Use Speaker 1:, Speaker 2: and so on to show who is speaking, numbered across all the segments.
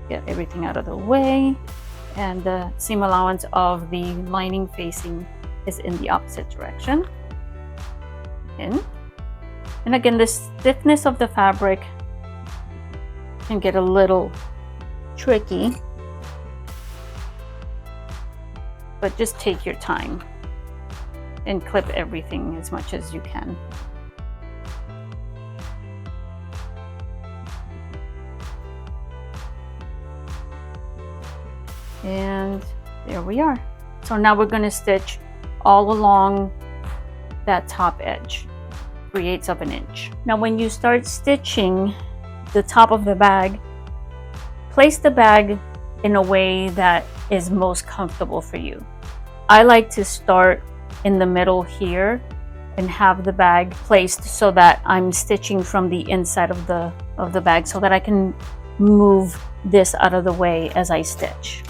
Speaker 1: Get everything out of the way. And the seam allowance of the lining facing is in the opposite direction. In. And again, the stiffness of the fabric can get a little tricky, but just take your time and clip everything as much as you can. And there we are. So now we're going to stitch all along that top edge, 3/8 of an inch. Now when you start stitching the top of the bag, place the bag in a way that is most comfortable for you. I like to start in the middle here and have the bag placed so that I'm stitching from the inside of the bag so that I can move this out of the way as I stitch.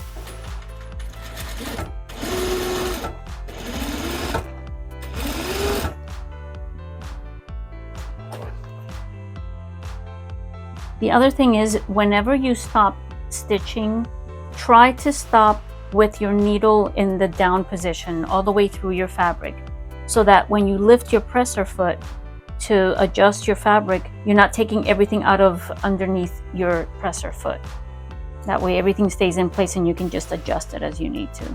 Speaker 1: The other thing is, whenever you stop stitching, try to stop with your needle in the down position all the way through your fabric, so that when you lift your presser foot to adjust your fabric, you're not taking everything out of underneath your presser foot. That way everything stays in place and you can just adjust it as you need to.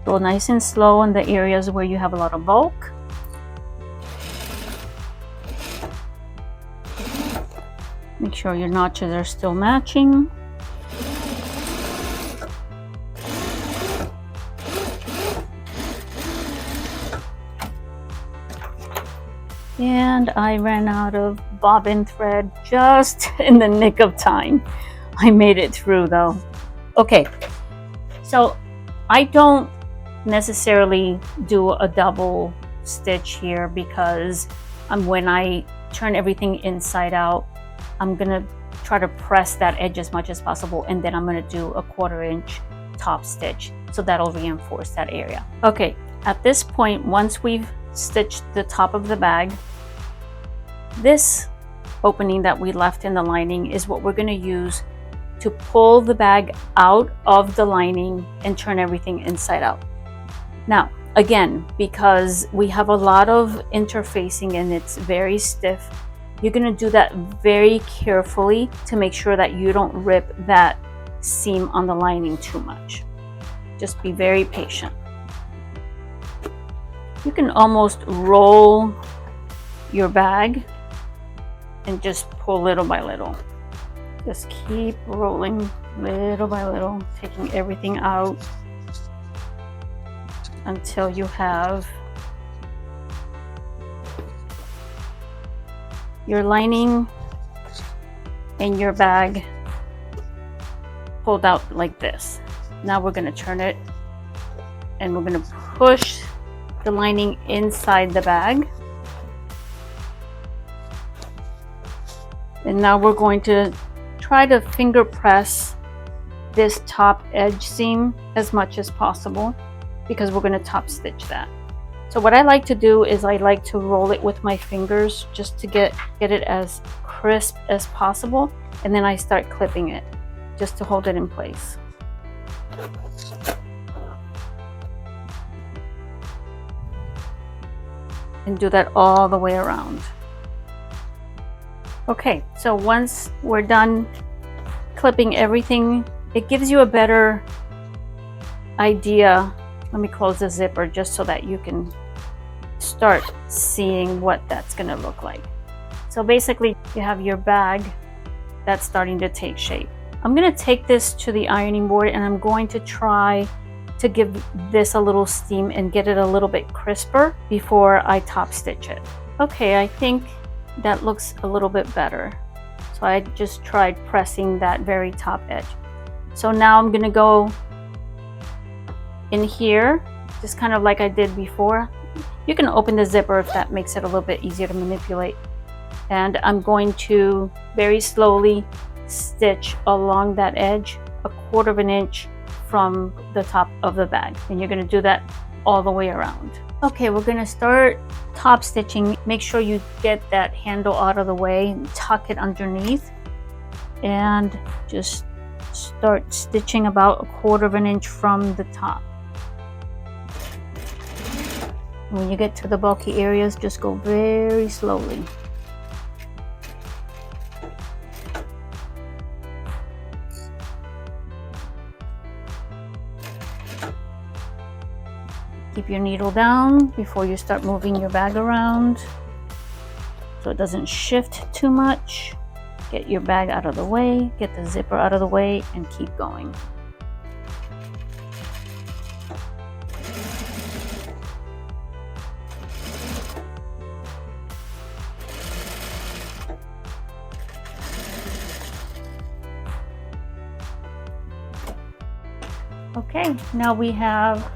Speaker 1: Go nice and slow in the areas where you have a lot of bulk. Make sure your notches are still matching. And I ran out of bobbin thread just in the nick of time. I made it through though. Okay, so I don't necessarily do a double stitch here because when I turn everything inside out, I'm gonna try to press that edge as much as possible, and then I'm gonna do a 1/4 inch top stitch, so that'll reinforce that area. Okay, at this point, once we've stitched the top of the bag, this opening that we left in the lining is what we're gonna use to pull the bag out of the lining and turn everything inside out. Now, again, because we have a lot of interfacing and it's very stiff, you're going to do that very carefully to make sure that you don't rip that seam on the lining too much. Just be very patient. You can almost roll your bag and just pull little by little. Just keep rolling little by little, taking everything out until you have your lining and your bag pulled out like this. Now we're going to turn it and we're going to push the lining inside the bag. And now we're going to try to finger press this top edge seam as much as possible, because we're going to top stitch that. So what I like to do is I like to roll it with my fingers just to get it as crisp as possible, and then I start clipping it just to hold it in place. And do that all the way around. Okay, so once we're done clipping everything, it gives you a better idea. Let me close the zipper just so that you can start seeing what that's going to look like. So basically, you have your bag that's starting to take shape. I'm going to take this to the ironing board and I'm going to try to give this a little steam and get it a little bit crisper before I top stitch it. Okay, I think that looks a little bit better. So I just tried pressing that very top edge. So now I'm going to go in here, just kind of like I did before. You can open the zipper if that makes it a little bit easier to manipulate. And I'm going to very slowly stitch along that edge, a 1/4 inch from the top of the bag. And you're going to do that all the way around. Okay, we're gonna start top stitching. Make sure you get that handle out of the way and tuck it underneath, and just start stitching about 1/4 of an inch from the top. When you get to the bulky areas, just go very slowly. Keep your needle down before you start moving your bag around so it doesn't shift too much. Get your bag out of the way, get the zipper out of the way, and keep going. Okay, now we have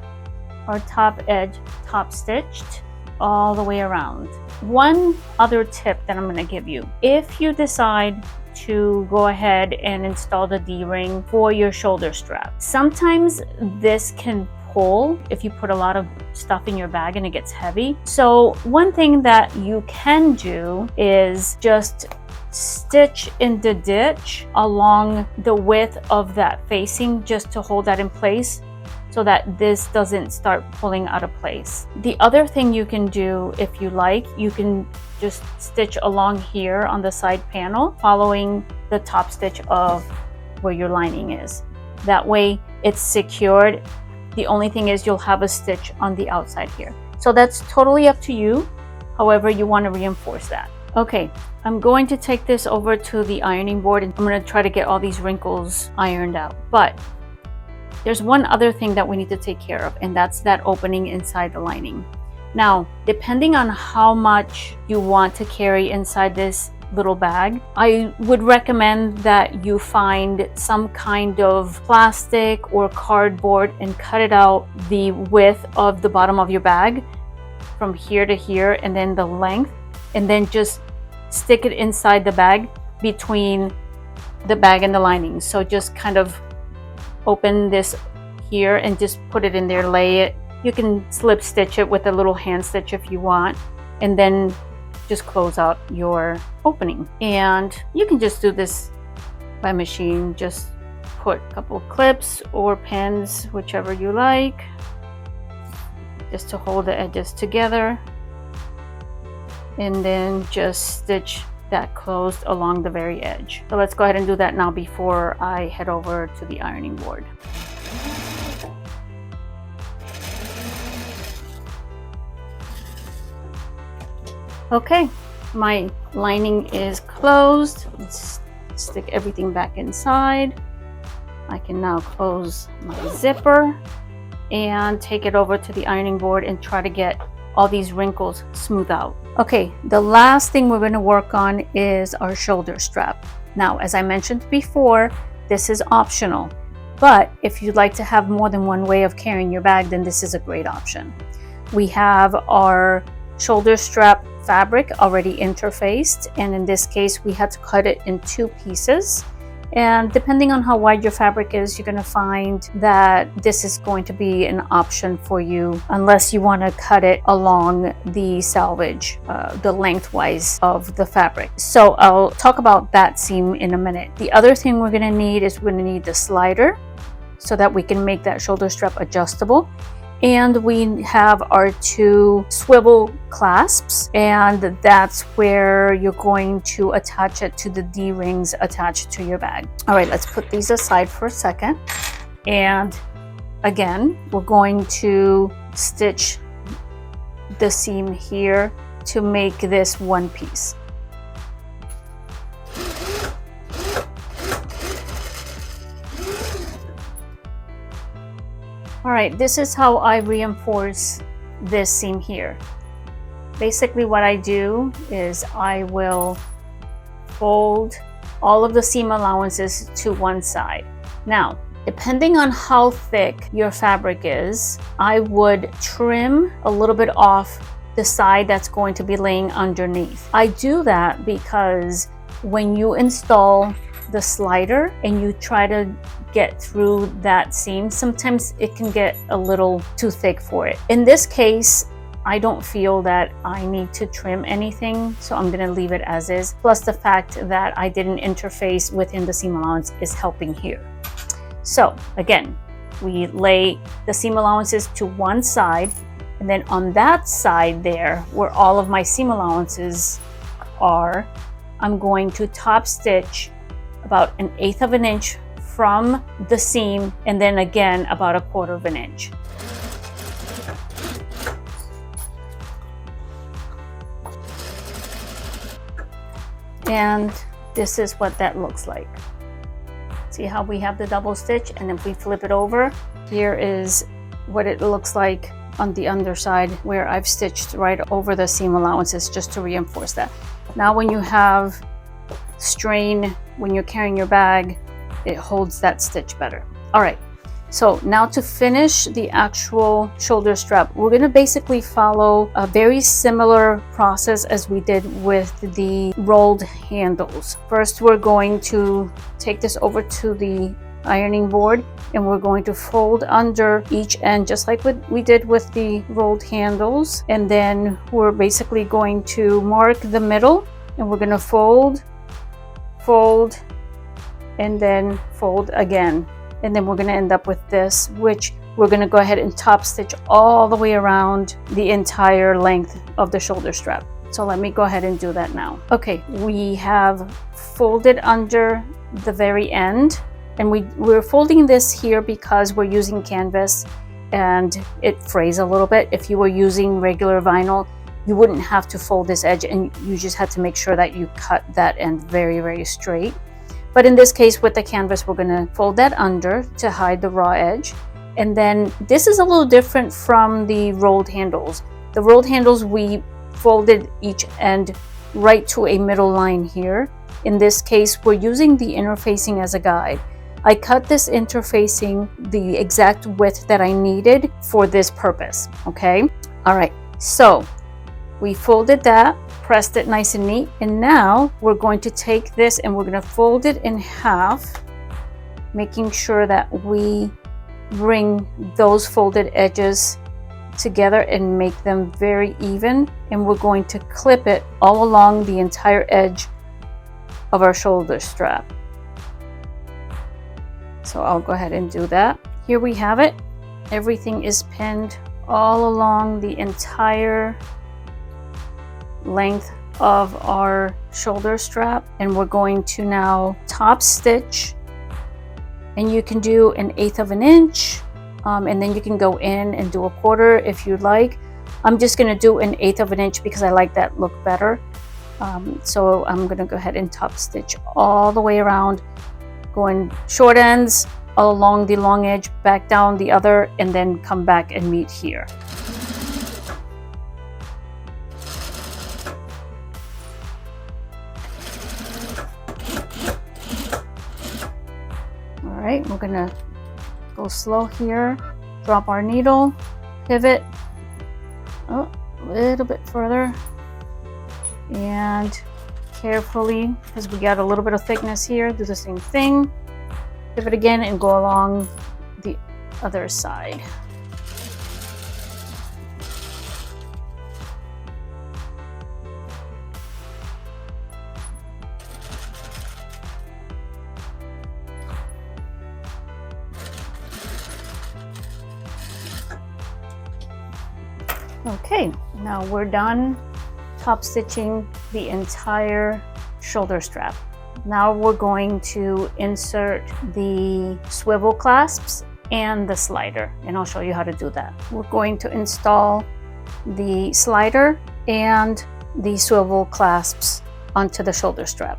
Speaker 1: our top edge top stitched all the way around. One other tip that I'm going to give you: if you decide to go ahead and install the D-ring for your shoulder strap, sometimes this can pull if you put a lot of stuff in your bag and it gets heavy. So one thing that you can do is just stitch in the ditch along the width of that facing, just to hold that in place so that this doesn't start pulling out of place. The other thing you can do, if you like, you can just stitch along here on the side panel, following the top stitch of where your lining is. That way it's secured. The only thing is you'll have a stitch on the outside here. So that's totally up to you, however you want to reinforce that. Okay, I'm going to take this over to the ironing board and I'm going to try to get all these wrinkles ironed out. But there's one other thing that we need to take care of, and that's that opening inside the lining. Now, depending on how much you want to carry inside this little bag, I would recommend that you find some kind of plastic or cardboard and cut it out the width of the bottom of your bag from here to here, and then the length, and then just stick it inside the bag between the bag and the lining. So just kind of open this here and just put it in there, lay it. You can slip stitch it with a little hand stitch if you want, and then just close out your opening. And you can just do this by machine. Just put a couple of clips or pins, whichever you like, just to hold the edges together, and then just stitch that closed along the very edge. So let's go ahead and do that now before I head over to the ironing board. Okay, my lining is closed. Let's stick everything back inside. I can now close my zipper and take it over to the ironing board and try to get all these wrinkles smooth out. Okay, the last thing we're going to work on is our shoulder strap. Now, as I mentioned before, this is optional, but if you'd like to have more than one way of carrying your bag, then this is a great option. We have our shoulder strap fabric already interfaced, and in this case we had to cut it in 2 pieces. And depending on how wide your fabric is, you're going to find that this is going to be an option for you, unless you want to cut it along the selvage, the lengthwise of the fabric. So I'll talk about that seam in a minute. The other thing we're going to need is we're going to need the slider so that we can make that shoulder strap adjustable. And we have our 2 swivel clasps, and that's where you're going to attach it to the D-rings attached to your bag. All right, let's put these aside for a second. And again, we're going to stitch the seam here to make this one piece. All right, this is how I reinforce this seam here. Basically what I do is I will fold all of the seam allowances to one side. Now, depending on how thick your fabric is, I would trim a little bit off the side that's going to be laying underneath. I do that because when you install the slider and you try to get through that seam, sometimes it can get a little too thick for it. In this case, I don't feel that I need to trim anything, so I'm gonna leave it as is. Plus the fact that I didn't interface within the seam allowance is helping here. So again, we lay the seam allowances to one side, and then on that side there, where all of my seam allowances are, I'm going to top stitch about 1/8 of an inch from the seam, and then again about 1/4 of an inch. And this is what that looks like. See how we have the double stitch, and if we flip it over, here is what it looks like on the underside, where I've stitched right over the seam allowances just to reinforce that. Now when you have strain, when you're carrying your bag, it holds that stitch better. All right, so now to finish the actual shoulder strap, we're gonna basically follow a very similar process as we did with the rolled handles. First, we're going to take this over to the ironing board, and we're going to fold under each end just like what we did with the rolled handles, and then we're basically going to mark the middle, and we're going to fold, and then fold again, and then we're going to end up with this, which we're going to go ahead and top stitch all the way around the entire length of the shoulder strap. So let me go ahead and do that now. Okay, we have folded under the very end, and we're folding this here because we're using canvas and it frays a little bit. If you were using regular vinyl, you wouldn't have to fold this edge, and you just had to make sure that you cut that end very, very straight. But in this case with the canvas, we're gonna fold that under to hide the raw edge. And then this is a little different from the rolled handles. The rolled handles, we folded each end right to a middle line here. In this case, we're using the interfacing as a guide. I cut this interfacing the exact width that I needed for this purpose, okay? All right, so we folded that, pressed it nice and neat, and now we're going to take this and we're gonna fold it in half, making sure that we bring those folded edges together and make them very even, and we're going to clip it all along the entire edge of our shoulder strap. So I'll go ahead and do that. Here we have it. Everything is pinned all along the entire length of our shoulder strap, and we're going to now top stitch, and you can do 1/8 of an inch, and then you can go in and do 1/4 if you'd like. I'm just going to do 1/8 of an inch because I like that look better. So I'm going to go ahead and top stitch all the way around, going short ends all along the long edge, back down the other, and then come back and meet here. All right, we're gonna go slow here, drop our needle, pivot a little bit further, and carefully, because we got a little bit of thickness here, do the same thing, pivot again, and go along the other side. Okay, now we're done top stitching the entire shoulder strap. Now we're going to insert the swivel clasps and the slider, and I'll show you how to do that. We're going to install the slider and the swivel clasps onto the shoulder strap.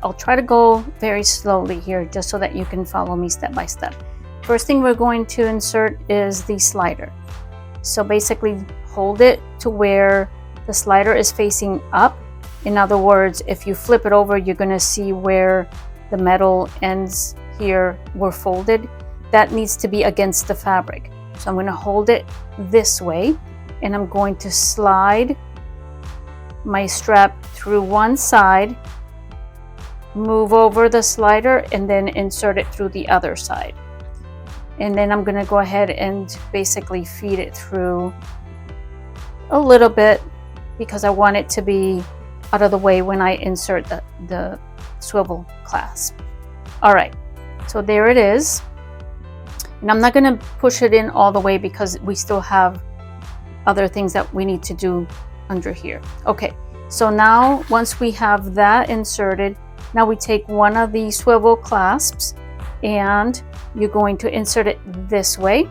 Speaker 1: I'll try to go very slowly here just so that you can follow me step by step. First thing we're going to insert is the slider. So basically hold it to where the slider is facing up. In other words, if you flip it over, you're going to see where the metal ends here were folded. That needs to be against the fabric. So I'm going to hold it this way, and I'm going to slide my strap through one side, move over the slider, and then insert it through the other side. And then I'm going to go ahead and basically feed it through a little bit because I want it to be out of the way when I insert the swivel clasp. All right, so there it is. And I'm not going to push it in all the way because we still have other things that we need to do under here. Okay, so now once we have that inserted, now we take one of the swivel clasps and you're going to insert it this way,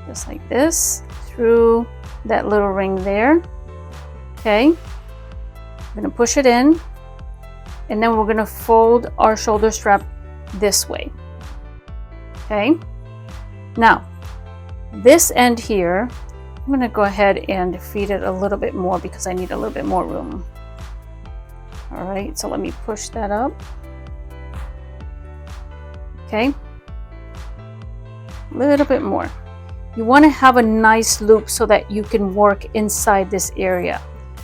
Speaker 1: just like this, through that little ring there. Okay, I'm going to push it in, and then we're going to fold our shoulder strap this way. Okay, now this end here, I'm going to go ahead and feed it a little bit more because I need a little bit more room. All right, so let me push that up. Okay, a little bit more. You want to have a nice loop so that you can work inside this area.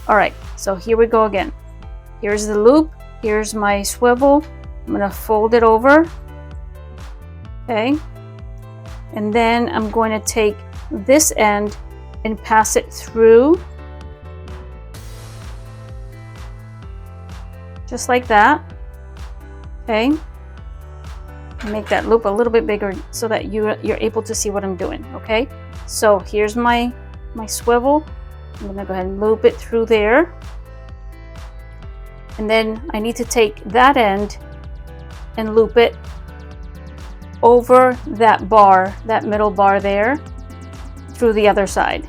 Speaker 1: All right, so here we go again. Here's the loop, here's my swivel. I'm going to fold it over. Okay, and then I'm going to take this end and pass it through, just like that. Okay, make that loop a little bit bigger so that you're able to see what I'm doing. Okay, so here's my swivel. I'm gonna go ahead and loop it through there, and then I need to take that end and loop it over that bar, that middle bar there, through the other side.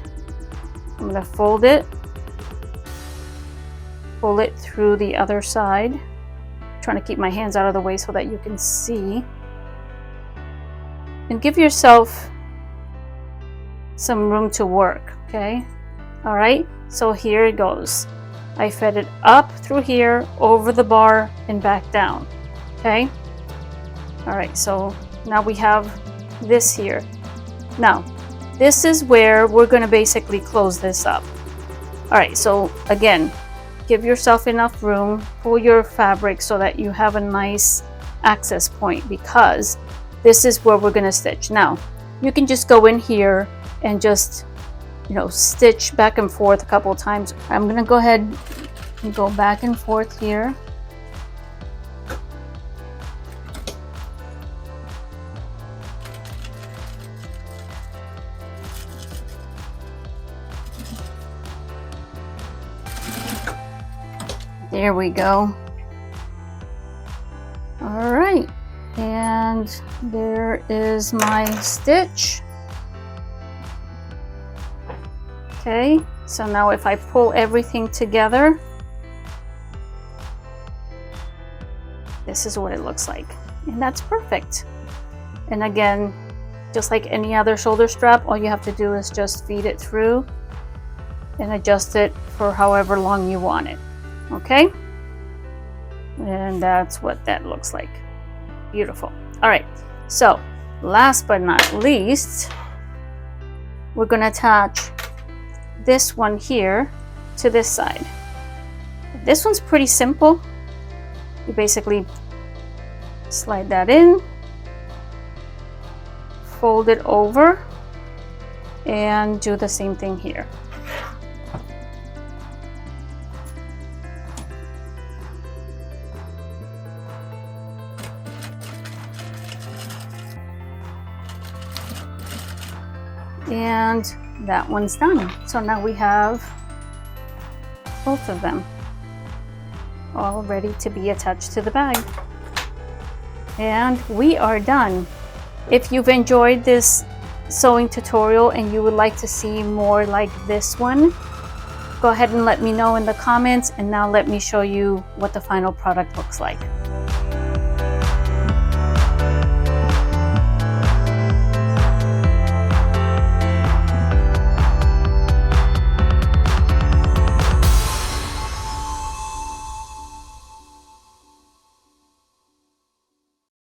Speaker 1: I'm gonna fold it, pull it through the other side. I'm trying to keep my hands out of the way so that you can see. And give yourself some room to work, okay? All right, so here it goes. I fed it up through here, over the bar, and back down, okay? All right, so now we have this here. Now, this is where we're gonna basically close this up. All right, so again, give yourself enough room, pull your fabric so that you have a nice access point, because this is where we're gonna stitch. Now, you can just go in here and just, you know, stitch back and forth a couple of times. I'm gonna go ahead and go back and forth here. There we go. All right, and there is my stitch. Okay, so now if I pull everything together, this is what it looks like, and that's perfect. And again, just like any other shoulder strap, all you have to do is just feed it through and adjust it for however long you want it. Okay, and that's what that looks like. Beautiful. All right, so last but not least, we're going to attach this one here to this side. This one's pretty simple. You basically slide that in, fold it over, and do the same thing here. And that one's done. So now we have both of them all ready to be attached to the bag. And we are done. If you've enjoyed this sewing tutorial and you would like to see more like this one, go ahead and let me know in the comments, and now let me show you what the final product looks like.